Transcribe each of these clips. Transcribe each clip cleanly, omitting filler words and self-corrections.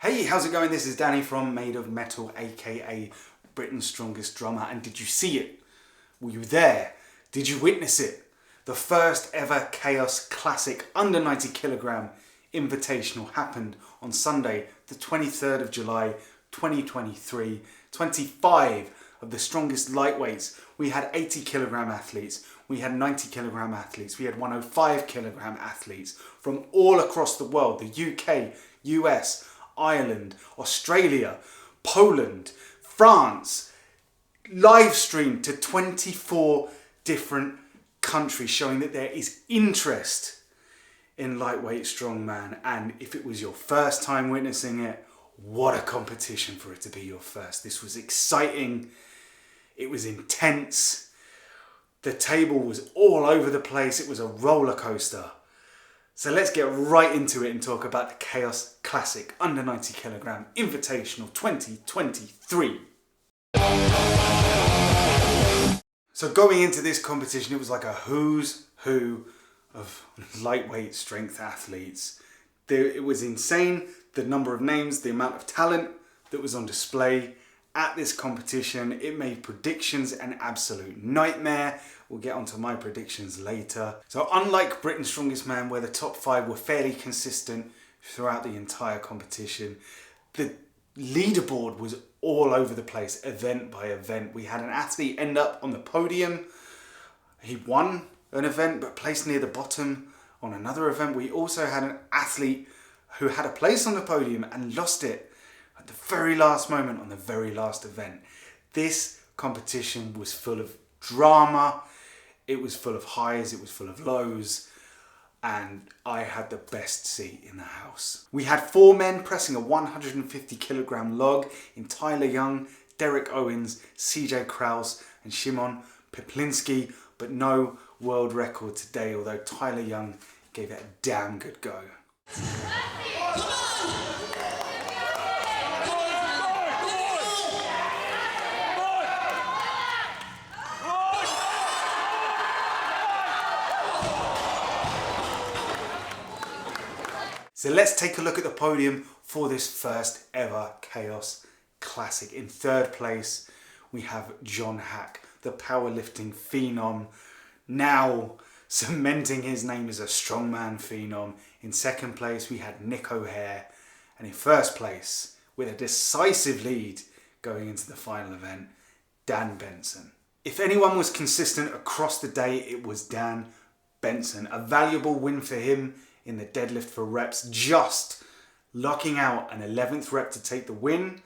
Hey, how's it going? This is Danny from Made of Metal, aka Britain's Strongest Drummer. And did you see it? Were you there? Did you witness it? The first ever Kaos Classic under 90 kilogram invitational happened on Sunday, the 23rd of July, 2023. 25 of the strongest lightweights. We had 80 kilogram athletes, we had 90 kilogram athletes, we had 105 kilogram athletes from all across the world, the UK, US, Ireland, Australia, Poland, France, live streamed to 24 different countries, showing that there is interest in lightweight strongman. And if it was your first time witnessing it, what a competition for it to be your first. This was exciting, it was intense, the table was all over the place, it was a roller coaster. So let's get right into it and talk about the Kaos Classic under 90 kilogram Invitational 2023. So going into this competition, it was like a who's who of lightweight strength athletes. It was insane, the number of names, the amount of talent that was on display at this competition. It made predictions an absolute nightmare. We'll get onto my predictions later. So unlike Britain's Strongest Man, where the top 5 were fairly consistent throughout the entire competition, the leaderboard was all over the place, event by event. We had an athlete end up on the podium. He won an event but placed near the bottom on another event. We also had an athlete who had a place on the podium and lost it at the very last moment on the very last event. This competition was full of drama, it was full of highs, it was full of lows, and I had the best seat in the house. We had 4 men pressing a 150 kilogram log in Tyler Young, Derek Owens, CJ Kraus and Szymon Peplinski, but no world record today, although Tyler Young gave it a damn good go. So let's take a look at the podium for this first ever Kaos Classic. In third place, we have John Hack, the powerlifting phenom, now cementing his name as a strongman phenom. In second place, we had Nick O'Hare. And in first place, with a decisive lead going into the final event, Dan Benson. If anyone was consistent across the day, it was Dan Benson. A valuable win for him in the deadlift for reps, just locking out an 11th rep to take the win,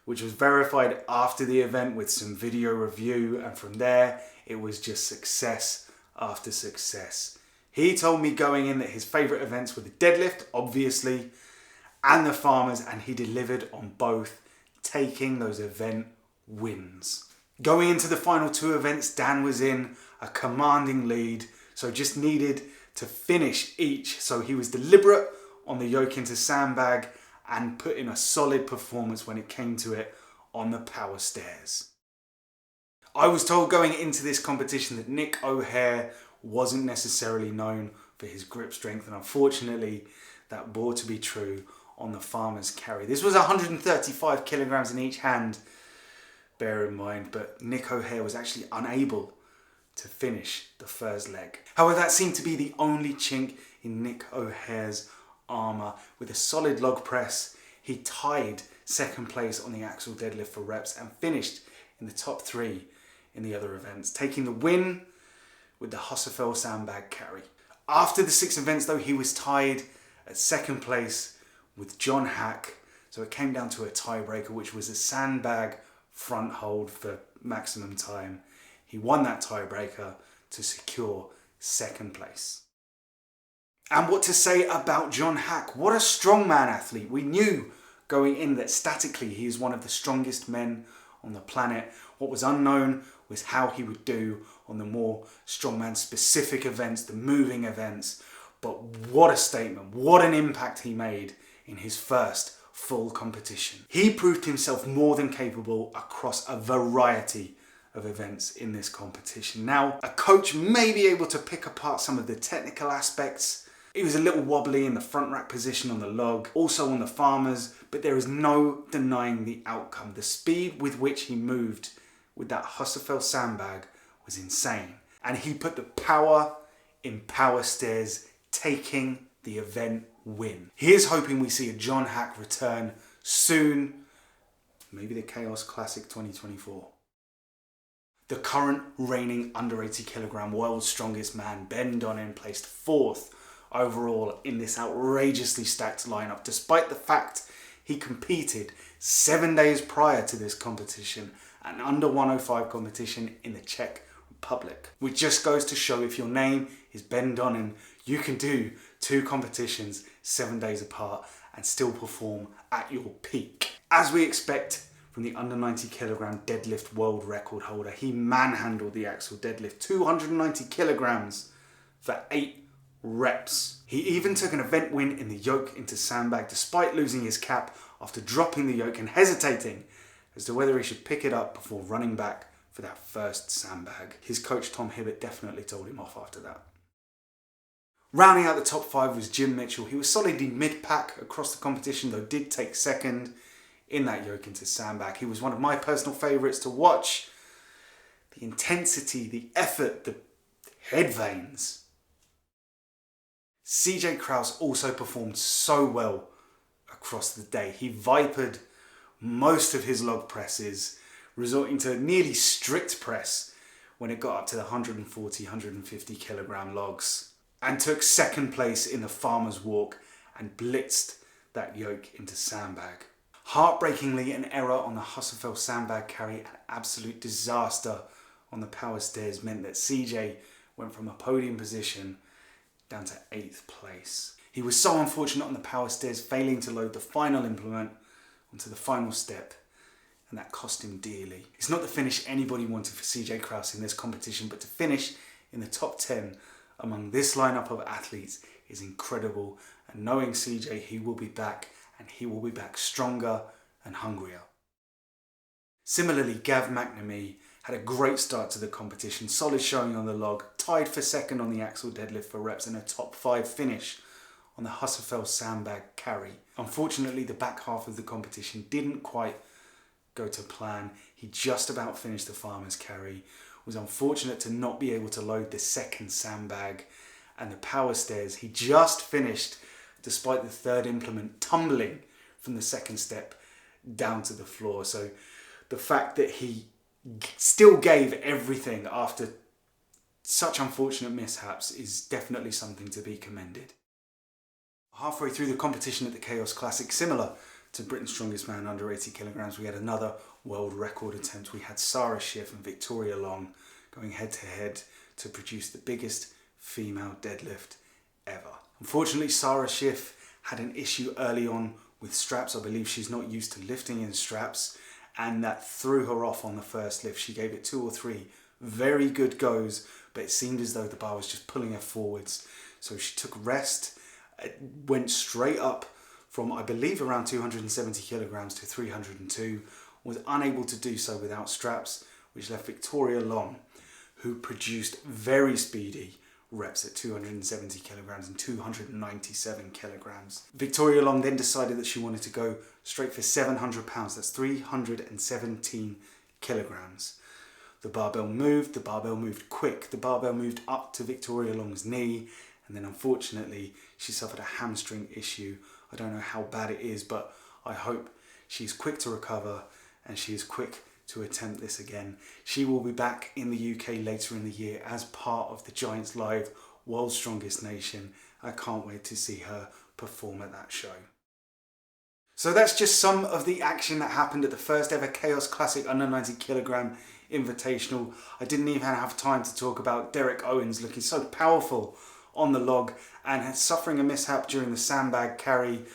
which was verified after the event with some video review, and from there it was just success after success. He told me going in that his favourite events were the deadlift, obviously, and the farmers, and he delivered on both, taking those event wins. Going into the final 2 events, Dan was in a commanding lead, so just needed to finish each. So he was deliberate on the yoke into sandbag and put in a solid performance when it came to it on the power stairs. I was told going into this competition that Nick O'Hare wasn't necessarily known for his grip strength, and unfortunately that bore to be true on the farmer's carry. This was 135 kilograms in each hand, bear in mind, but Nick O'Hare was actually unable to finish the first leg. However, that seemed to be the only chink in Nick O'Hare's armour. With a solid log press, he tied second place on the axle deadlift for reps and finished in the top 3 in the other events, taking the win with the Hossafel sandbag carry. After the 6 events though, he was tied at second place with John Hack, so it came down to a tiebreaker, which was a sandbag front hold for maximum time. He won that tiebreaker to secure second place. And what to say about John Hack? What a strongman athlete. We knew going in that statically he is one of the strongest men on the planet. What was unknown was how he would do on the more strongman specific events, the moving events. But what a statement, what an impact he made in his first full competition. He proved himself more than capable across a variety of events in this competition. Now, a coach may be able to pick apart some of the technical aspects It was a little wobbly in the front rack position on the log, also on the farmers, but there is no denying the outcome. The speed with which he moved with that Husserfeld sandbag was insane. And he put the power in power stairs, taking the event win. Here's hoping we see a John Hack return soon, maybe the Kaos Classic 2024. The current reigning under 80 kilogram world's strongest man, Ben Donnan, placed 4th overall in this outrageously stacked lineup, despite the fact he competed 7 days prior to this competition, an under 105 competition in the Czech Republic. Which just goes to show, if your name is Ben Donnan, you can do 2 competitions 7 days apart and still perform at your peak. As we expect from the under 90 kilogram deadlift world record holder, he manhandled the axle deadlift 290 kilograms for 8 reps. He even took an event win in the yoke into sandbag despite losing his cap after dropping the yoke and hesitating as to whether he should pick it up before running back for that first sandbag. His coach Tom Hibbert definitely told him off after that. Rounding out the top 5 was Jim Mitchell. He was solidly mid-pack across the competition, though did take 2nd in that yoke into sandbag. He was one of my personal favourites to watch. The intensity, the effort, the head veins. CJ Kraus also performed so well across the day. He vipered most of his log presses, resorting to a nearly strict press when it got up to the 140, 150 kilogram logs, and took 2nd place in the farmer's walk and blitzed that yoke into sandbag. Heartbreakingly, an error on the Husserfeld sandbag carry, an absolute disaster on the power stairs, meant that CJ went from a podium position down to 8th place. He was so unfortunate on the power stairs, failing to load the final implement onto the final step, and that cost him dearly. It's not the finish anybody wanted for CJ Kraus in this competition, but to finish in the top 10 among this lineup of athletes is incredible, and knowing CJ, he will be back, and he will be back stronger and hungrier. Similarly, Gav McNamee had a great start to the competition, solid showing on the log, tied for 2nd on the axle deadlift for reps, and a top 5 finish on the Husserfeld sandbag carry. Unfortunately, the back half of the competition didn't quite go to plan. He just about finished the farmer's carry, was unfortunate to not be able to load the 2nd sandbag, and the power stairs he just finished despite the 3rd implement tumbling from the 2nd step down to the floor. So the fact that he still gave everything after such unfortunate mishaps is definitely something to be commended. Halfway through the competition at the Kaos Classic, similar to Britain's Strongest Man under 80 kilograms, we had another world record attempt. We had Sarah Schiff and Victoria Long going head to head to produce the biggest female deadlift ever. Unfortunately, Sarah Schiff had an issue early on with straps. I believe she's not used to lifting in straps, and that threw her off on the first lift. She gave it 2 or 3 very good goes, but it seemed as though the bar was just pulling her forwards. So she took rest, went straight up from, I believe, around 270 kilograms to 302, was unable to do so without straps, which left Victoria Long, who produced very speedy reps at 270 kilograms and 297 kilograms. Victoria Long then decided that she wanted to go straight for 700 pounds, that's 317 kilograms. The barbell moved quick, the barbell moved up to Victoria Long's knee, and then unfortunately she suffered a hamstring issue. I don't know how bad it is, but I hope she's quick to recover and she is quick to attempt this again. She will be back in the UK later in the year as part of the Giants Live World's Strongest Nation. I can't wait to see her perform at that show. So that's just some of the action that happened at the first ever Kaos Classic under 90 kilogram Invitational. I didn't even have time to talk about Derek Owens looking so powerful on the log and suffering a mishap during the sandbag carry.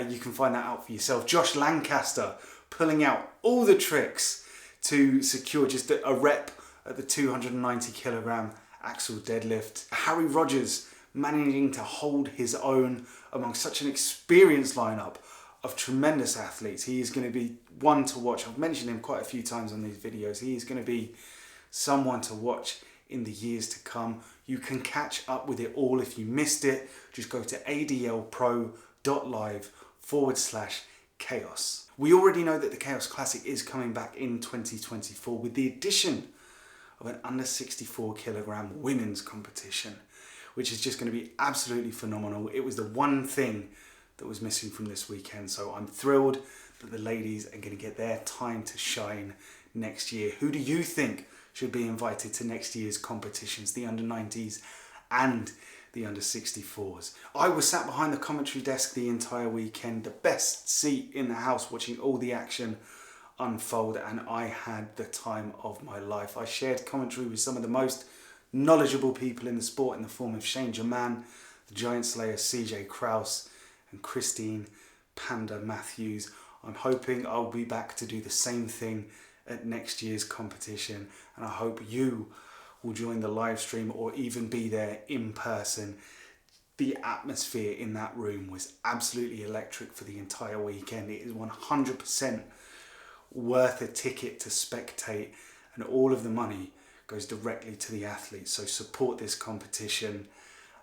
You can find that out for yourself. Josh Lancaster pulling out all the tricks to secure just a rep at the 290 kilogram axle deadlift. Harry Rogers managing to hold his own among such an experienced lineup of tremendous athletes. He is going to be one to watch. I've mentioned him quite a few times on these videos. He is going to be someone to watch in the years to come. You can catch up with it all if you missed it. Just go to adlpro.live/chaos. We already know that the Kaos Classic is coming back in 2024 with the addition of an under 64 kilogram women's competition, which is just going to be absolutely phenomenal. It was the one thing that was missing from this weekend, so I'm thrilled that the ladies are going to get their time to shine next year. Who do you think should be invited to next year's competitions, the under 90s and the under 64s? I was sat behind the commentary desk the entire weekend, the best seat in the house, watching all the action unfold, and I had the time of my life. I shared commentary with some of the most knowledgeable people in the sport in the form of Shane Germain, the Giant Slayer CJ Kraus, and Christine Panda Matthews. I'm hoping I'll be back to do the same thing at next year's competition, and I hope you will join the live stream or even be there in person. The atmosphere in that room was absolutely electric for the entire weekend. It is 100% worth a ticket to spectate, and all of the money goes directly to the athletes. So support this competition,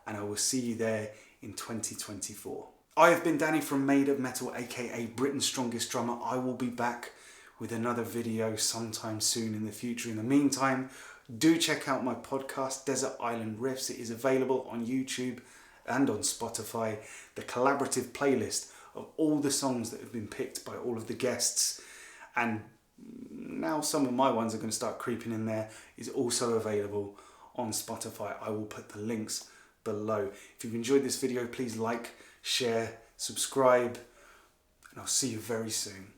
and I will see you there in 2024. I have been Danny from Made of Metal, aka Britain's Strongest Drummer. I will be back with another video sometime soon in the future. In the meantime, do check out my podcast, Desert Island Riffs. It is available on YouTube and on Spotify. The collaborative playlist of all the songs that have been picked by all of the guests, and now some of my ones are going to start creeping in there, is also available on Spotify. I will put the links below. If you've enjoyed this video, please like, share, subscribe, and I'll see you very soon.